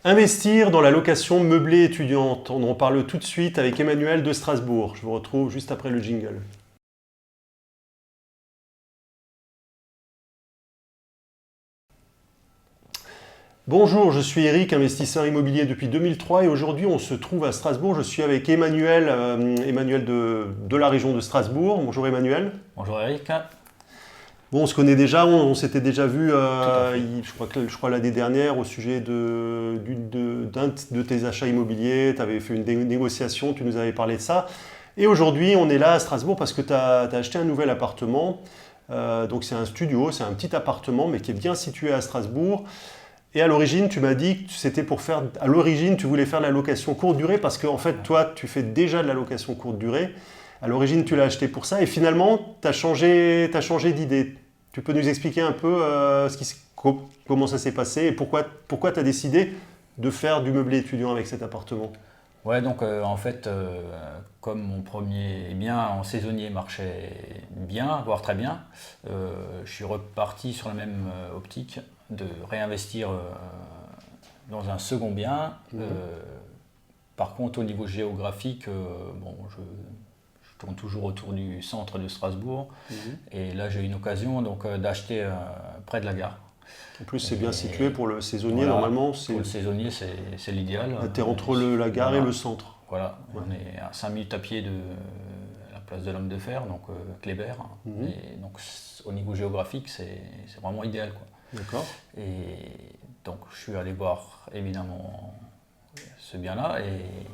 Investir dans la location meublée étudiante. On en parle tout de suite avec Emmanuel de Strasbourg. Je vous retrouve juste après le jingle. Bonjour, je suis Eric, investisseur immobilier depuis 2003 et aujourd'hui on se trouve à Strasbourg. Je suis avec Emmanuel, de la région de Strasbourg. Bonjour Emmanuel. Bonjour Eric. Bon, on se connaît déjà, on s'était déjà vu, je crois l'année dernière, au sujet d'un de tes achats immobiliers. Tu avais fait une négociation, tu nous avais parlé de ça. Et aujourd'hui, on est là à Strasbourg parce que tu as acheté un nouvel appartement. Donc c'est un studio, c'est un petit appartement, mais qui est bien situé à Strasbourg. Et à l'origine, tu m'as dit que c'était pour faire. À l'origine, tu voulais faire de la location courte durée parce qu'en fait, toi, tu fais déjà de la location courte durée. À l'origine, tu l'as acheté pour ça et finalement, tu as changé d'idée. Tu peux nous expliquer un peu comment ça s'est passé et pourquoi tu as décidé de faire du meublé étudiant avec cet appartement? Ouais, donc en fait, comme mon premier bien en saisonnier marchait bien, voire très bien, je suis reparti sur la même optique de réinvestir dans un second bien. Par contre, au niveau géographique, je tourne toujours autour du centre de Strasbourg. Et là, j'ai eu une occasion d'acheter près de la gare. En plus, c'est bien situé pour le saisonnier, voilà, normalement. Pour le saisonnier, c'est l'idéal. Tu es entre la gare et le centre. Voilà, ouais. On est à 5 minutes à pied de la place de l'Homme de Fer, donc Kléber. Et donc, au niveau géographique, c'est vraiment idéal, quoi. D'accord. Et donc, je suis allé voir, évidemment, ce bien-là. Et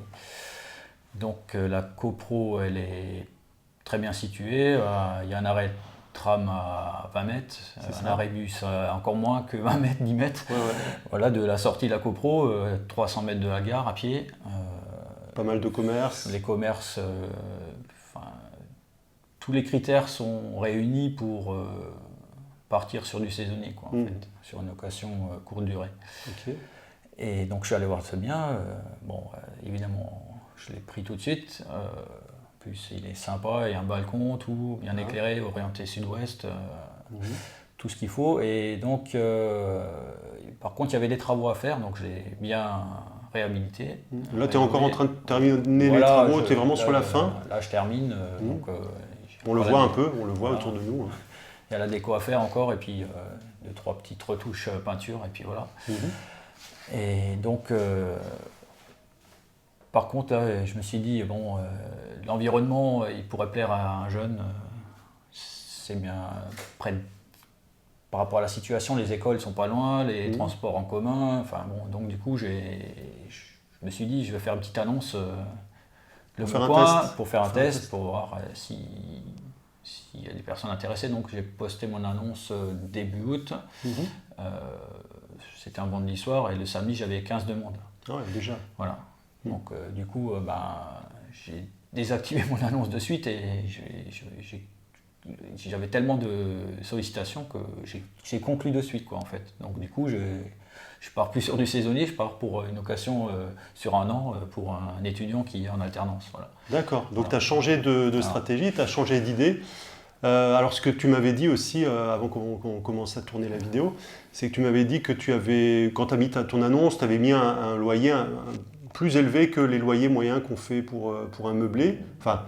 donc, la copro, elle est très bien située. Il y a un arrêt tram à 20 mètres, un arrêt bus encore moins que 20 mètres, 10 mètres. Ouais. Voilà, de la sortie de la copro, 300 mètres de la gare à pied. Pas mal de commerces. Les commerces, tous les critères sont réunis pour partir sur du saisonnier, quoi, en fait, sur une location courte durée. Okay. Et donc je suis allé voir ce bien. Évidemment, je l'ai pris tout de suite. En plus, il est sympa, il y a un balcon, tout bien éclairé, orienté sud-ouest, tout ce qu'il faut. Et donc, par contre, il y avait des travaux à faire, donc je l'ai bien réhabilité. Là, tu es encore en train de terminer les travaux, tu es vraiment sur la fin. Là, je termine. On le voit un peu, on le voit autour de nous. Il y a la déco à faire encore, et puis 2-3 petites retouches peinture, et puis voilà. Et donc, par contre, là, je me suis dit, bon, l'environnement, il pourrait plaire à un jeune. C'est bien près par rapport à la situation, les écoles sont pas loin, les transports en commun. Enfin bon, donc du coup, je me suis dit, je vais faire une petite annonce pour faire un test, pour voir s'il y a des personnes intéressées. Donc j'ai posté mon annonce début août. C'était un vendredi soir et le samedi, j'avais 15 demandes. Ah ouais, déjà. Voilà. Donc du coup, j'ai désactivé mon annonce de suite et j'avais tellement de sollicitations que j'ai conclu de suite, quoi, en fait. Donc du coup, je pars plus sur du saisonnier, je pars pour une location sur un an pour un étudiant qui est en alternance. Voilà. D'accord, donc tu as changé de stratégie, tu as changé d'idée. Alors ce que tu m'avais dit aussi, avant qu'on commence à tourner la vidéo, c'est que tu m'avais dit que quand tu as mis ton annonce, tu avais mis un loyer plus élevé que les loyers moyens qu'on fait pour un meublé. Enfin,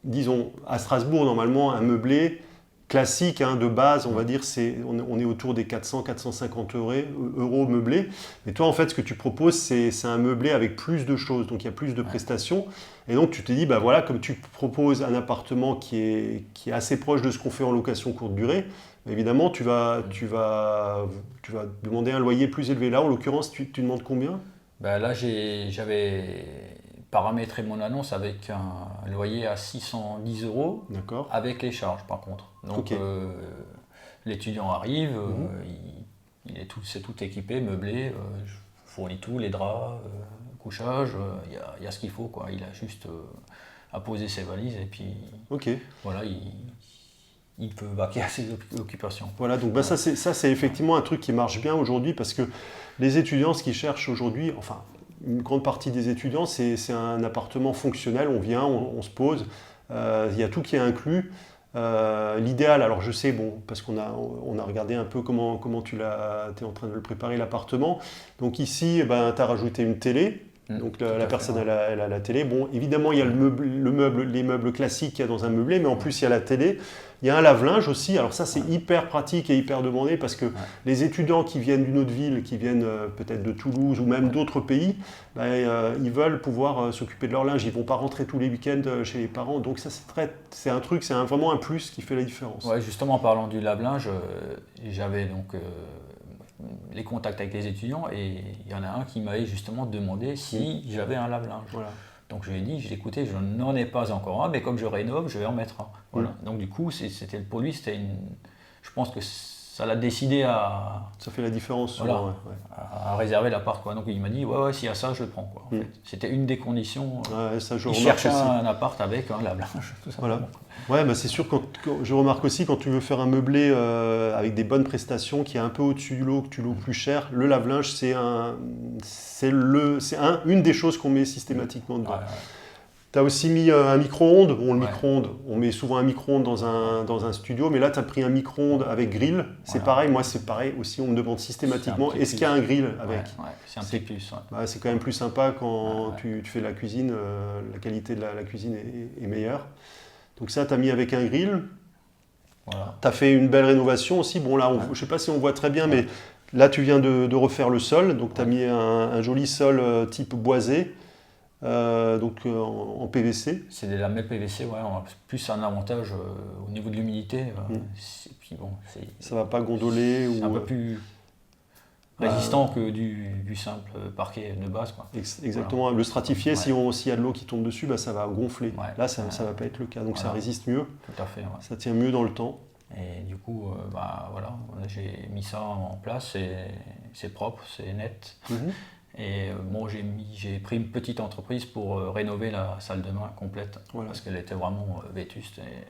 disons, à Strasbourg, normalement, un meublé classique, de base, on va dire, on est autour des 400-450 euros meublés. Mais toi, en fait, ce que tu proposes, c'est un meublé avec plus de choses, donc il y a plus de prestations. Et donc, tu t'es dit, bah voilà, comme tu proposes un appartement qui est assez proche de ce qu'on fait en location courte durée, évidemment, tu vas demander un loyer plus élevé. Là, en l'occurrence, tu demandes combien? Là, j'avais paramétrer mon annonce avec un loyer à 610 euros, avec les charges par contre. Donc l'étudiant arrive, c'est tout équipé, meublé, je fournis tout, les draps, couchage, il y a ce qu'il faut, quoi. Il a juste à poser ses valises et puis voilà, il peut vaquer à ses occupations. Voilà, donc ça c'est effectivement un truc qui marche bien aujourd'hui parce que les étudiants, ce qu'ils cherchent aujourd'hui, enfin une grande partie des étudiants, c'est un appartement fonctionnel, on vient, on se pose, il y a tout qui est inclus. L'idéal, alors je sais, bon, parce qu'on a regardé un peu comment tu es en train de le préparer, l'appartement. Donc ici, tu as rajouté une télé. Donc la personne elle a la télé. Bon, évidemment, il y a les meubles classiques qu'il y a dans un meublé, mais en plus, il y a la télé. Il y a un lave-linge aussi. Alors ça, c'est hyper pratique et hyper demandé parce que les étudiants qui viennent d'une autre ville, qui viennent peut-être de Toulouse ou même d'autres pays, ils veulent pouvoir s'occuper de leur linge. Ils ne vont pas rentrer tous les week-ends chez les parents. Donc ça, c'est un truc, vraiment un plus qui fait la différence. Ouais, justement, en parlant du lave-linge, j'avais donc les contacts avec les étudiants et il y en a un qui m'avait justement demandé si j'avais un lave-linge. Voilà. Donc je lui ai dit, écoutez, je n'en ai pas encore un, mais comme je rénove, je vais en mettre un. Voilà. Donc du coup, pour lui, je pense que ça l'a décidé à... Ça fait la différence. Voilà, souvent, à réserver l'appart. Donc il m'a dit, ouais, s'il y a ça, je le prends. Quoi, en fait. C'était une des conditions. Il cherchait un appart avec un lave-linge. Voilà. Ouais, c'est sûr, quand je remarque aussi, quand tu veux faire un meublé avec des bonnes prestations, qui est un peu au-dessus du lot, que tu loues plus cher, le lave-linge, c'est une des choses qu'on met systématiquement dedans. Tu as aussi mis un micro-ondes. Bon, le micro-ondes, on met souvent un micro-ondes dans un studio, mais là, tu as pris un micro-ondes avec grill. C'est pareil, moi, c'est pareil aussi, on me demande systématiquement, est-ce qu'il y a un grill avec ? C'est un petit plus. C'est quand même plus sympa quand tu fais la cuisine, la qualité de la cuisine est meilleure. Donc ça, tu as mis avec un grill. Voilà. Tu as fait une belle rénovation aussi. Bon, là, je ne sais pas si on voit très bien, mais là, tu viens de refaire le sol. Donc, tu as mis un joli sol type boisé. Donc en PVC. C'est des lamelles PVC, on a plus un avantage au niveau de l'humidité. Ça ne va pas gondoler. C'est un peu plus résistant que du simple parquet de base. Quoi. Exactement. Voilà. Le stratifié, s'il y a de l'eau qui tombe dessus, ça va gonfler. Là, ça ne va pas être le cas. Donc ça résiste mieux. Tout à fait. Ça tient mieux dans le temps. Et du coup, j'ai mis ça en place. C'est propre, c'est net. Et j'ai pris une petite entreprise pour rénover la salle de bain complète, parce qu'elle était vraiment vétuste. Et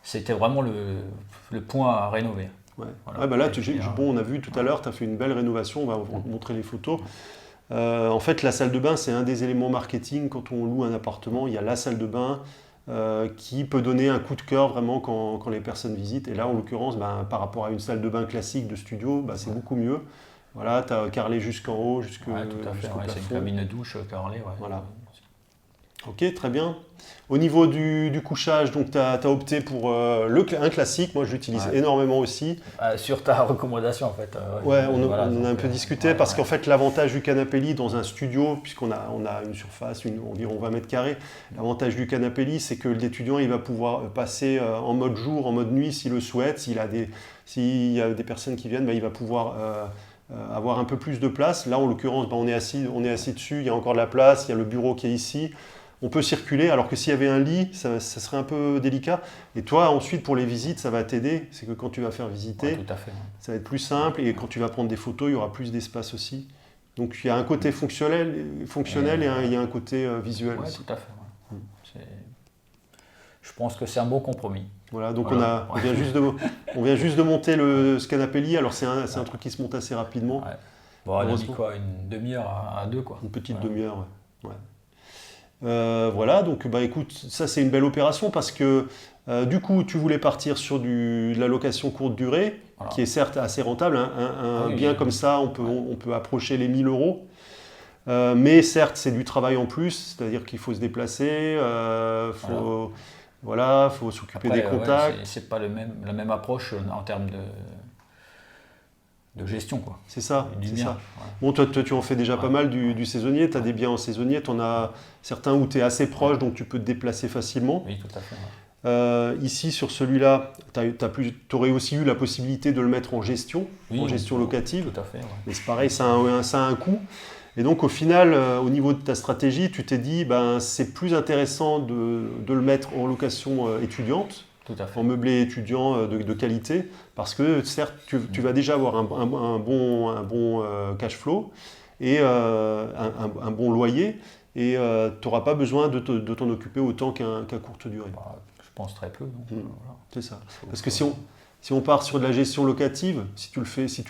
c'était vraiment le point à rénover. Voilà. Là, on a vu tout à l'heure, tu as fait une belle rénovation, on va vous montrer les photos. En fait, la salle de bain, c'est un des éléments marketing. Quand on loue un appartement, il y a la salle de bain qui peut donner un coup de cœur vraiment quand les personnes visitent. Et là, en l'occurrence, par rapport à une salle de bain classique de studio, c'est beaucoup mieux. Voilà, tu as carrelé jusqu'en haut, jusqu'au plafond. C'est une cabine de douche carrelée. Voilà. Ok, très bien. Au niveau du couchage, donc tu as opté pour un classique. Moi, je l'utilise énormément aussi. Sur ta recommandation, en fait. On en a un peu discuté parce qu'en fait, l'avantage du canapé lit dans un studio, puisqu'on a une surface environ 20 mètres carrés, l'avantage du canapé lit, c'est que l'étudiant il va pouvoir passer en mode jour, en mode nuit s'il le souhaite. S'il y a des personnes qui viennent, il va pouvoir avoir un peu plus de place. Là, en l'occurrence, on est assis dessus, il y a encore de la place, il y a le bureau qui est ici. On peut circuler, alors que s'il y avait un lit, ça serait un peu délicat. Et toi, ensuite, pour les visites, ça va t'aider. C'est que quand tu vas faire visiter, ça va être plus simple. Et quand tu vas prendre des photos, il y aura plus d'espace aussi. Donc, il y a un côté fonctionnel et il y a un côté visuel aussi. Tout à fait. Je pense que c'est un bon compromis. Voilà, donc on vient juste de monter ce canapé lit. Alors, c'est un truc qui se monte assez rapidement. On a dit quoi, une demi-heure à deux, quoi. Une petite demi-heure, voilà, donc écoute, ça c'est une belle opération parce que du coup tu voulais partir sur de la location courte durée, qui est certes assez rentable, un bien comme ça on peut approcher les 1 000 euros, mais certes c'est du travail en plus, c'est-à-dire qu'il faut se déplacer, faut s'occuper des contacts. C'est pas la même approche en termes de gestion, quoi. C'est ça. Bon, toi, tu en fais déjà pas mal du saisonnier, tu as des biens en saisonnier, tu en as certains où tu es assez proche, donc tu peux te déplacer facilement. Oui, tout à fait. Ici, sur celui-là, tu aurais aussi eu la possibilité de le mettre en gestion, locative. Tout à fait. Mais c'est pareil, ça a un coût. Et donc, au final, au niveau de ta stratégie, tu t'es dit, c'est plus intéressant de le mettre en location étudiante, en meublé étudiant de qualité, parce que certes, tu vas déjà avoir un bon cash flow et un bon loyer, et tu n'auras pas besoin de t'en occuper autant qu'à courte durée. Je pense très peu. C'est ça. Parce que si on part sur de la gestion locative, si tu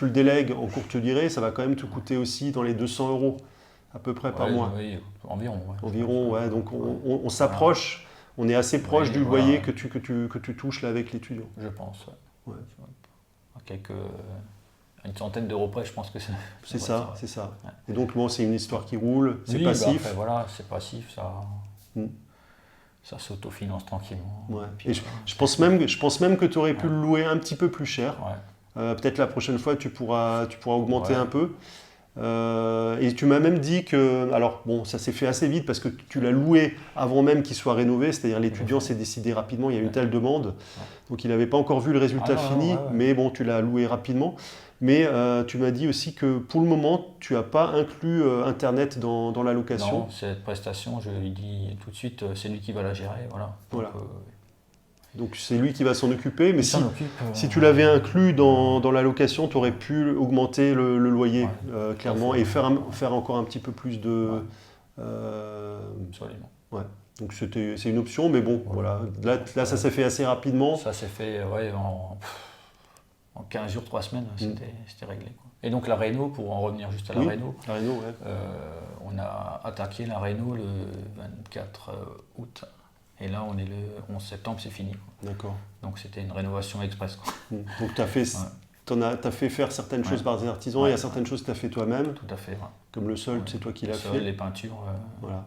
le délègues en courte durée, ça va quand même te coûter aussi dans les 200 euros à peu près par mois. Oui, environ. Donc on s'approche. on est assez proche du loyer que tu touches là avec l'étudiant. Je pense, ouais. Une centaine d'euros près, je pense que c'est... C'est ça. Ouais. Et donc, bon, c'est une histoire qui roule, c'est passif. Après, voilà, c'est passif, ça s'autofinance tranquillement. Ouais. Et je pense même que tu aurais pu le louer un petit peu plus cher. Ouais. Peut-être la prochaine fois, tu pourras augmenter un peu. Et tu m'as même dit que, alors bon, ça s'est fait assez vite parce que tu l'as loué avant même qu'il soit rénové, c'est-à-dire l'étudiant s'est décidé rapidement, il y a une telle demande, donc il n'avait pas encore vu le résultat fini, mais bon, tu l'as loué rapidement. Mais tu m'as dit aussi que pour le moment, tu n'as pas inclus Internet dans la location. Non, cette prestation, je lui dis tout de suite, c'est lui qui va la gérer, voilà. Donc c'est lui qui va s'en occuper, mais si tu l'avais inclus dans la location, tu aurais pu augmenter le loyer, clairement, et faire encore un petit peu plus de... Absolument. Ouais. Donc c'est une option, mais bon, voilà. Là ça s'est fait assez rapidement. Ça s'est fait en 15 jours, 3 semaines, c'était réglé, quoi. Et donc la réno, pour en revenir juste à la réno, on a attaqué la réno le 24 août. Et là, on est le 11 septembre, c'est fini. D'accord. Donc c'était une rénovation express, quoi. Donc tu as fait faire certaines choses par des artisans, il y a certaines choses que tu as fait toi-même. Tout à fait. Comme le sol, c'est toi qui l'as fait. Les peintures, voilà.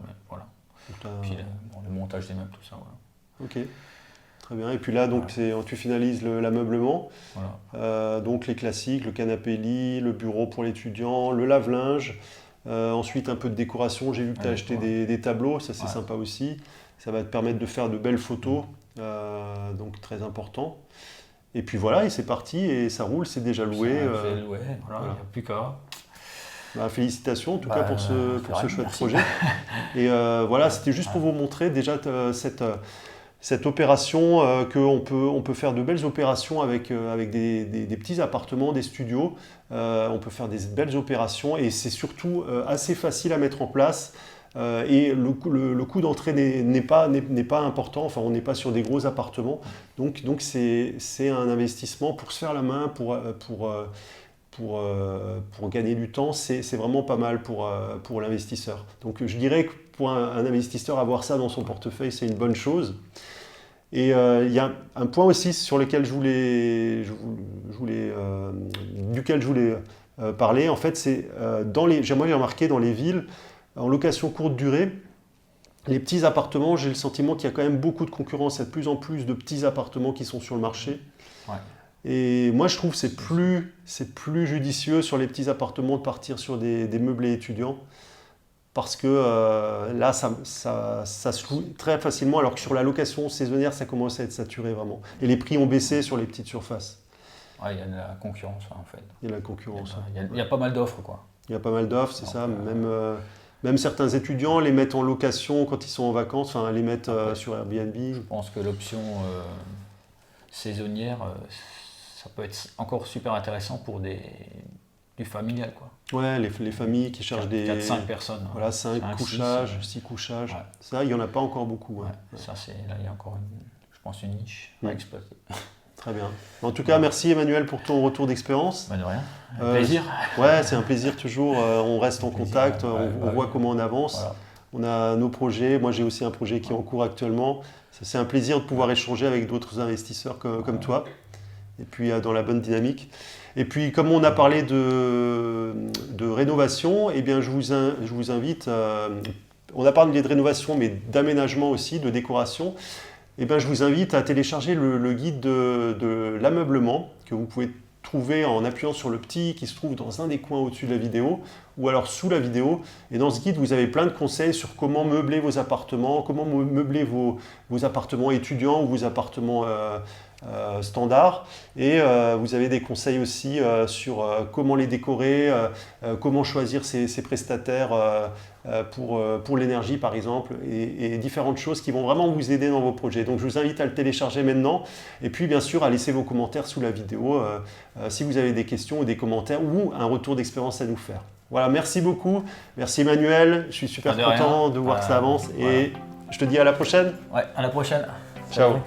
Puis le montage des meubles, tout ça. Ok, très bien. Et puis là, donc tu finalises l'ameublement. Donc les classiques, le canapé-lit, le bureau pour l'étudiant, le lave-linge. Ensuite, un peu de décoration. J'ai vu que tu as acheté des tableaux, ça c'est sympa aussi. Ça va te permettre de faire de belles photos, donc très important. Et puis voilà, et c'est parti, et ça roule, c'est déjà loué. C'est loué, il n'y a plus qu'à. Félicitations en tout cas pour ce chouette projet. Et voilà, c'était juste pour vous montrer déjà cette opération, qu'on peut faire de belles opérations avec des petits appartements, des studios. On peut faire des belles opérations et c'est surtout assez facile à mettre en place. Et le coût d'entrée n'est pas important, enfin on n'est pas sur des gros appartements, donc c'est un investissement pour se faire la main, pour gagner du temps, c'est vraiment pas mal pour l'investisseur. Donc je dirais que pour un investisseur, avoir ça dans son portefeuille, c'est une bonne chose. Et il y a un point aussi sur lequel duquel je voulais parler, en fait, c'est j'ai remarqué dans les villes, en location courte durée, les petits appartements, j'ai le sentiment qu'il y a quand même beaucoup de concurrence. Il y a de plus en plus de petits appartements qui sont sur le marché. Ouais. Et moi, je trouve que c'est plus judicieux sur les petits appartements de partir sur des meublés étudiants. Parce que là, ça se loue très facilement, alors que sur la location saisonnière, ça commence à être saturé vraiment. Et les prix ont baissé sur les petites surfaces. Il y a de la concurrence, en fait. Il y a de la concurrence. Il y a pas mal d'offres, quoi. Il y a pas mal d'offres, c'est ça. Même certains étudiants les mettent en location quand ils sont en vacances, enfin les mettent sur Airbnb. Je pense que l'option saisonnière, ça peut être encore super intéressant pour du familial, quoi. Ouais, les familles qui cherchent 4-5 personnes. Voilà, 5 couchages, 6 couchages. Ouais. Ça, il n'y en a pas encore beaucoup. Ouais. Ça, là, il y a encore, je pense, une niche à exploiter. Très bien. En tout cas, merci Emmanuel pour ton retour d'expérience. De rien. Un plaisir. Ouais, c'est un plaisir toujours. On reste en contact, on voit comment on avance. Voilà. On a nos projets. Moi, j'ai aussi un projet qui est en cours actuellement. C'est un plaisir de pouvoir échanger avec d'autres investisseurs comme toi. Et puis, dans la bonne dynamique. Et puis, comme on a parlé de rénovation, eh bien, je vous invite. On a parlé de rénovation, mais d'aménagement aussi, de décoration. Eh bien, je vous invite à télécharger le guide de l'ameublement que vous pouvez trouver en appuyant sur le petit qui se trouve dans un des coins au-dessus de la vidéo ou alors sous la vidéo. Et dans ce guide, vous avez plein de conseils sur comment meubler vos appartements, comment meubler vos appartements étudiants ou vos appartements standards. Et vous avez des conseils aussi sur comment les décorer, comment choisir ses prestataires pour l'énergie par exemple, et différentes choses qui vont vraiment vous aider dans vos projets. Donc je vous invite à le télécharger maintenant et puis bien sûr à laisser vos commentaires sous la vidéo si vous avez des questions ou des commentaires ou un retour d'expérience à nous faire. Voilà, merci beaucoup, merci Emmanuel, je suis super content de voir que ça avance et je te dis à la prochaine. Ouais, à la prochaine. Ciao.